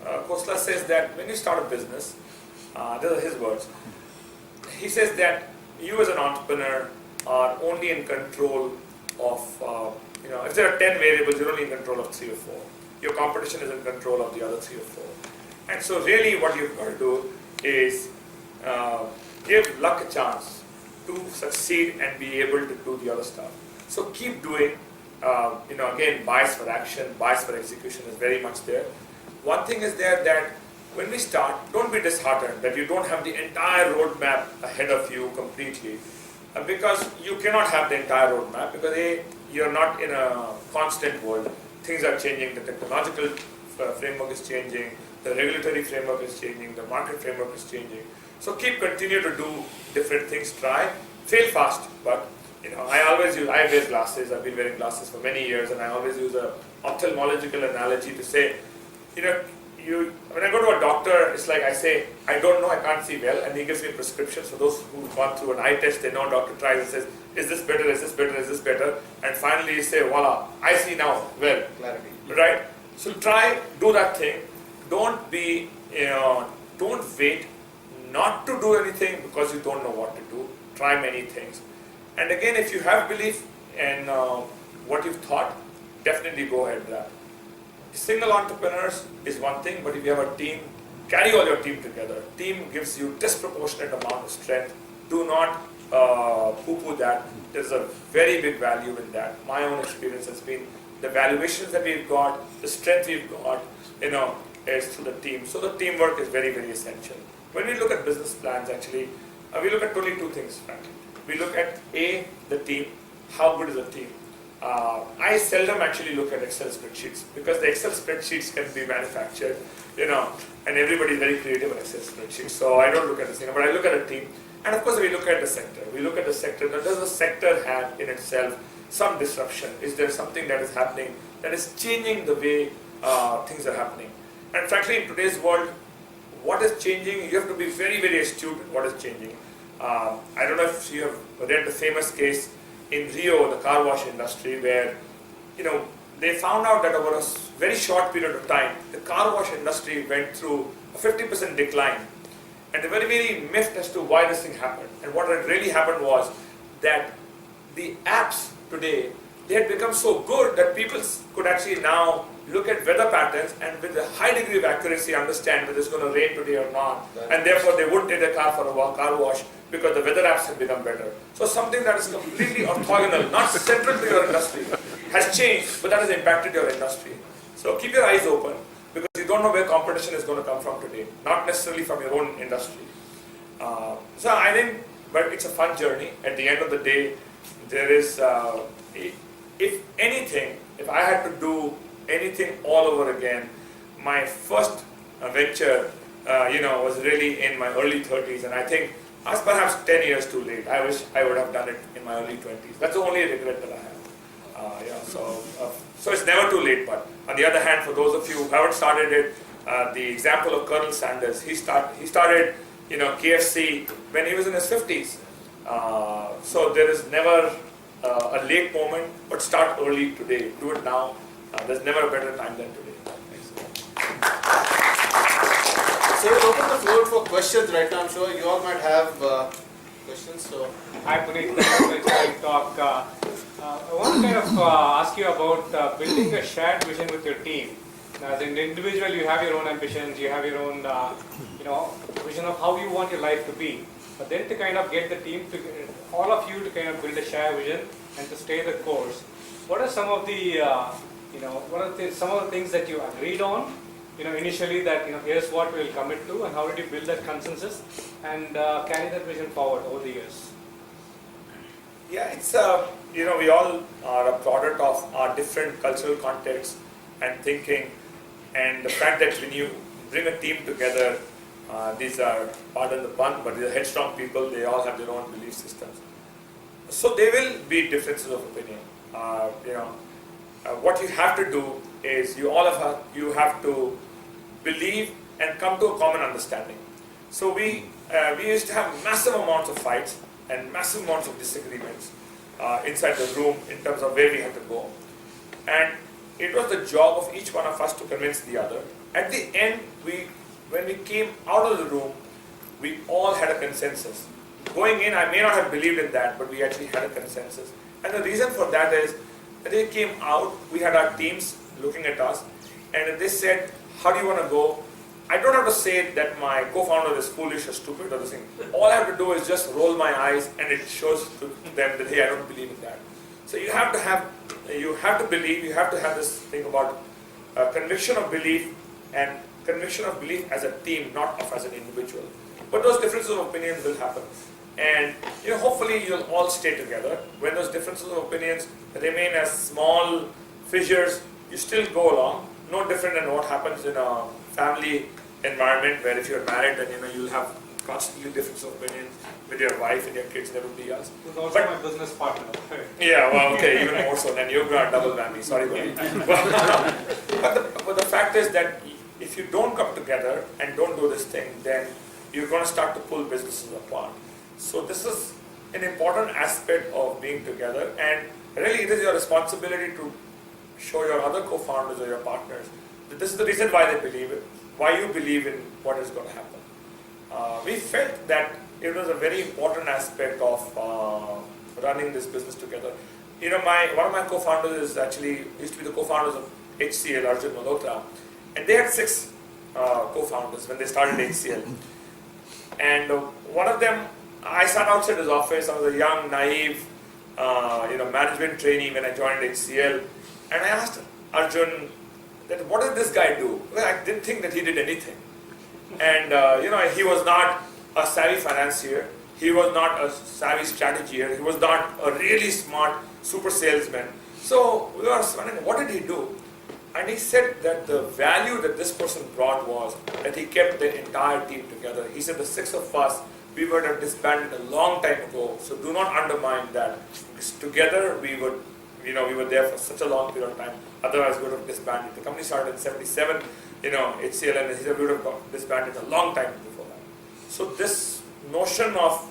Khosla says that when you start a business, these are his words, he says that you as an entrepreneur are only in control of, if there are 10 variables, you're only in control of 3 or 4. Your competition is in control of the other 3 or 4. And so really what you've got to do is give luck a chance to succeed and be able to do the other stuff. So keep doing, again, bias for action, bias for execution is very much there. One thing is there that when we start, don't be disheartened that you don't have the entire roadmap ahead of you completely. Because you cannot have the entire roadmap because A, you're not in a constant world. Things are changing, the technological framework is changing, the regulatory framework is changing, the market framework is changing. So continue to do different things, try, fail fast, but I wear glasses, I've been wearing glasses for many years, and I always use a ophthalmological analogy to say, when I go to a doctor, it's like I say, I don't know, I can't see well, and he gives me a prescription. So those who've gone through an eye test, they know doctor tries and says, is this better, is this better, is this better? And finally you say, voila, I see now well. Clarity. Right? So try, do that thing. Don't wait not to do anything because you don't know what to do. Try many things. And again, if you have belief in what you've thought, definitely go ahead with that. Single entrepreneurs is one thing, but if you have a team, carry all your team together. Team gives you disproportionate amount of strength. Do not poo-poo that. There's a very big value in that. My own experience has been the valuations that we've got, the strength we've got, is through the team. So the teamwork is very, very essential. When we look at business plans, actually, we look at only 2 things, frankly. We look at A, the team. How good is the team? I seldom actually look at Excel spreadsheets because the Excel spreadsheets can be manufactured, and everybody is very creative on Excel spreadsheets. So I don't look at this thing, but I look at a team. And of course, we look at the sector. We look at the sector. Now, does the sector have in itself some disruption? Is there something that is happening that is changing the way things are happening? And frankly, in today's world, what is changing, you have to be very, very astute in what is changing. I don't know if you have read the famous case in Rio, the car wash industry, where they found out that over a very short period of time, the car wash industry went through a 50% decline. And they were very miffed as to why this thing happened. And what had really happened was that the apps today, they had become so good that people could actually now look at weather patterns and with a high degree of accuracy understand whether it's going to rain today or not. And therefore they wouldn't take their car for a car wash because the weather apps have become better. So something that is completely orthogonal, not central to your industry, has changed, but that has impacted your industry. So keep your eyes open because you don't know where competition is going to come from today, not necessarily from your own industry. So I think, but it's a fun journey. At the end of the day, there is, if anything, if I had to do anything all over again, my first venture, was really in my early 30s, and I think I was perhaps 10 years too late. I wish I would have done it in my early 20s. That's the only regret that I have. So it's never too late. But on the other hand, for those of you who haven't started it, the example of Colonel Sanders, he started, KFC when he was in his 50s. So there is never a late moment, but start early today. Do it now. There's never a better time than today. So we'll open the floor for questions right now. I'm sure you all might have questions. So, hi Puneet, thanks for talk. I want to kind of ask you about building a shared vision with your team. As an individual, you have your own ambitions, you have your own, vision of how you want your life to be. But then to kind of get the team, all of you to kind of build a shared vision and to stay the course. What are some of the, some of the things that you agreed on? Initially that, here's what we'll commit to, and how did you build that consensus and carry that vision forward over the years? Yeah, it's, we all are a product of our different cultural contexts and thinking, and the fact that when you bring a team together, these are, pardon the pun, but these are headstrong people, they all have their own belief systems. So there will be differences of opinion. What you have to do is you have to believe and come to a common understanding. So we used to have massive amounts of fights and massive amounts of disagreements inside the room in terms of where we had to go. And it was the job of each one of us to convince the other at the end, when we came out of the room, we all had a consensus. Going in, I may not have believed in that, but we actually had a consensus. And the reason for that is, when they came out, we had our teams looking at us, and they said, how do you want to go? I don't have to say that my co-founder is foolish or stupid or this thing. All I have to do is just roll my eyes, and it shows to them that, hey, I don't believe in that. So you have to believe, you have to have this thing about conviction of belief and conviction of belief as a team, not as an individual. But those differences of opinions will happen. And hopefully you'll all stay together. When those differences of opinions remain as small fissures, you still go along. No different than what happens in a family environment where if you're married, then you'll have constantly difference of opinions with your wife and your kids and everybody else. Who's also my business partner. Yeah, well, okay, even more so. Then you've got a double whammy. Sorry, buddy. But the fact is that if you don't come together and don't do this thing, then you're going to start to pull businesses apart. So this is an important aspect of being together, and really it is your responsibility to show your other co-founders or your partners that this is the reason why they believe it, why you believe in what is going to happen. We felt that it was a very important aspect of running this business together. One of my co-founders used to be the co-founders of HCL, Arjun Malhotra, and they had 6 co-founders when they started HCL. And one of them, I sat outside his office. I was a young, naive, management trainee when I joined HCL, and I asked Arjun that what did this guy do? Well, I didn't think that he did anything. And he was not a savvy financier. He was not a savvy strategier. He was not a really smart super salesman. So we were wondering, what did he do? And he said that the value that this person brought was that he kept the entire team together. He said the 6 of us, we would have disbanded a long time ago. So do not undermine that. Because together we were there for such a long period of time. Otherwise we would have disbanded. The company started in 77, HCL, and he said we would have disbanded a long time before that. So this notion of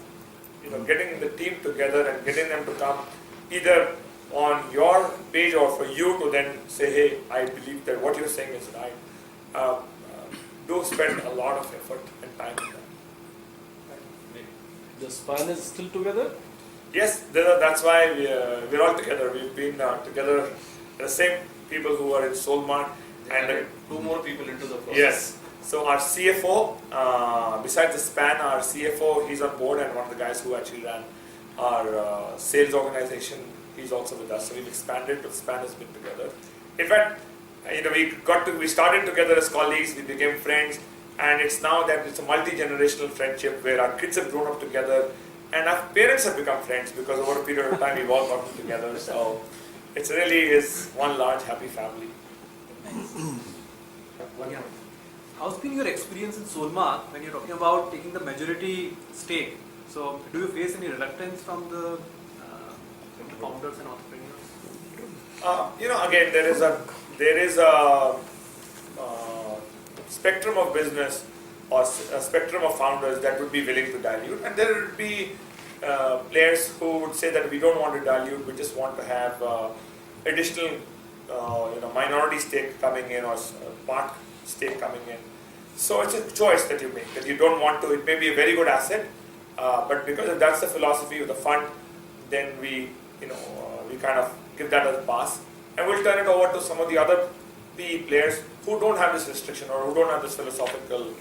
getting the team together and getting them to come either on your page or for you to then say, hey, I believe that what you're saying is right. Do spend a lot of effort and time in that. The span is still together? Yes, that's why we're all together. We've been together, the same people who are in Solmark. And 2 more people into the process. Yes. So our CFO, besides the span, our CFO, he's on board, and one of the guys who actually ran our sales organization, he's also with us. So we've expanded, but span has been together. In fact, we started together as colleagues, we became friends, and it's now that it's a multi-generational friendship where our kids have grown up together, and our parents have become friends because over a period of time we've all gotten together. So it really is one large happy family. Yeah. How's been your experience in Solmark when you're talking about taking the majority stake? So, do you face any reluctance from the founders and entrepreneurs? Again, there is a spectrum of business or a spectrum of founders that would be willing to dilute, and there would be players who would say that we don't want to dilute, we just want to have additional minority stake coming in or part stake coming in. So it's a choice that you make, that you don't want to. It may be a very good asset, but because if that's the philosophy of the fund, then we kind of give that as a pass, and we'll turn it over to some of the other PE players who don't have this restriction or who don't have this philosophical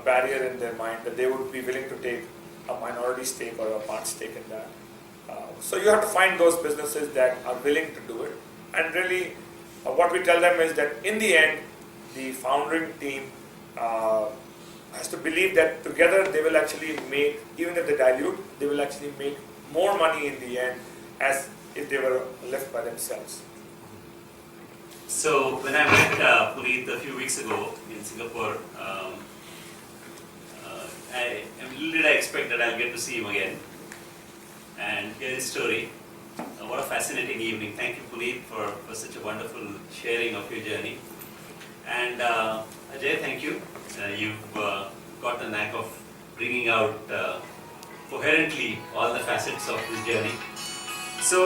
barrier in their mind that they would be willing to take a minority stake or a part stake in that. So you have to find those businesses that are willing to do it, and really what we tell them is that in the end, the founding team has to believe that together they will actually make, even if they dilute, they will actually make more money in the end as if they were left by themselves. So when I met Puneet a few weeks ago in Singapore, little did I expect that I'll get to see him again and hear his story. What a fascinating evening. Thank you, Puneet, for such a wonderful sharing of your journey. And Ajay, thank you. You've got the knack of bringing out coherently all the facets of this journey. So,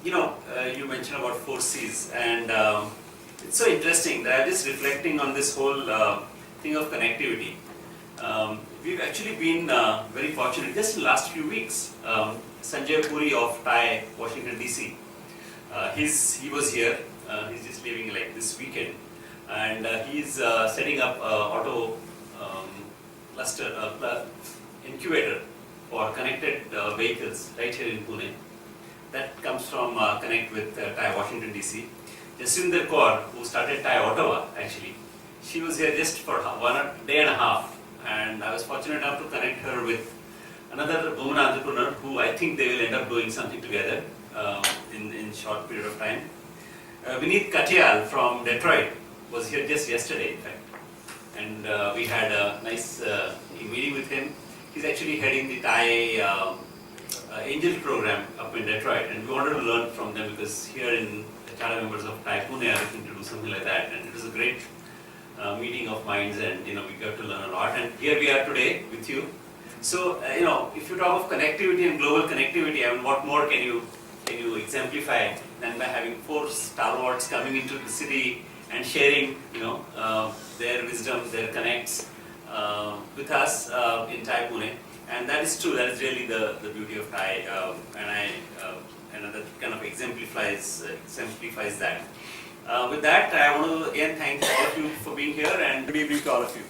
you mentioned about 4 C's, and It's so interesting that I'm just reflecting on this whole thing of connectivity. We've actually been very fortunate just in the last few weeks. Sanjay Puri of TIE, Washington DC, he was here. He's just leaving like this weekend, and he's setting up auto cluster incubator for connected vehicles right here in Pune. That comes from Connect with TIE Washington DC. Jasinder Kaur, who started TIE Ottawa, actually, she was here just for 1 day and a half, and I was fortunate enough to connect her with another woman entrepreneur who I think they will end up doing something together in short period of time. Vineet Katyal from Detroit was here just yesterday, in fact, and we had a nice meeting with him. He's actually heading the TIE Angel program up in Detroit, and we wanted to learn from them because here in the charter members of TIE Pune are looking to do something like that, and it was a great meeting of minds, and we got to learn a lot. And here we are today with you. So if you talk of connectivity and global connectivity, I mean, what more can you exemplify than by having 4 stalwarts coming into the city and sharing their wisdom, their connects with us in TIE Pune. And that is true. That is really the beauty of TIE, and that kind of exemplifies that. With that, I want to again thank all of you for being here, and good evening to all of you.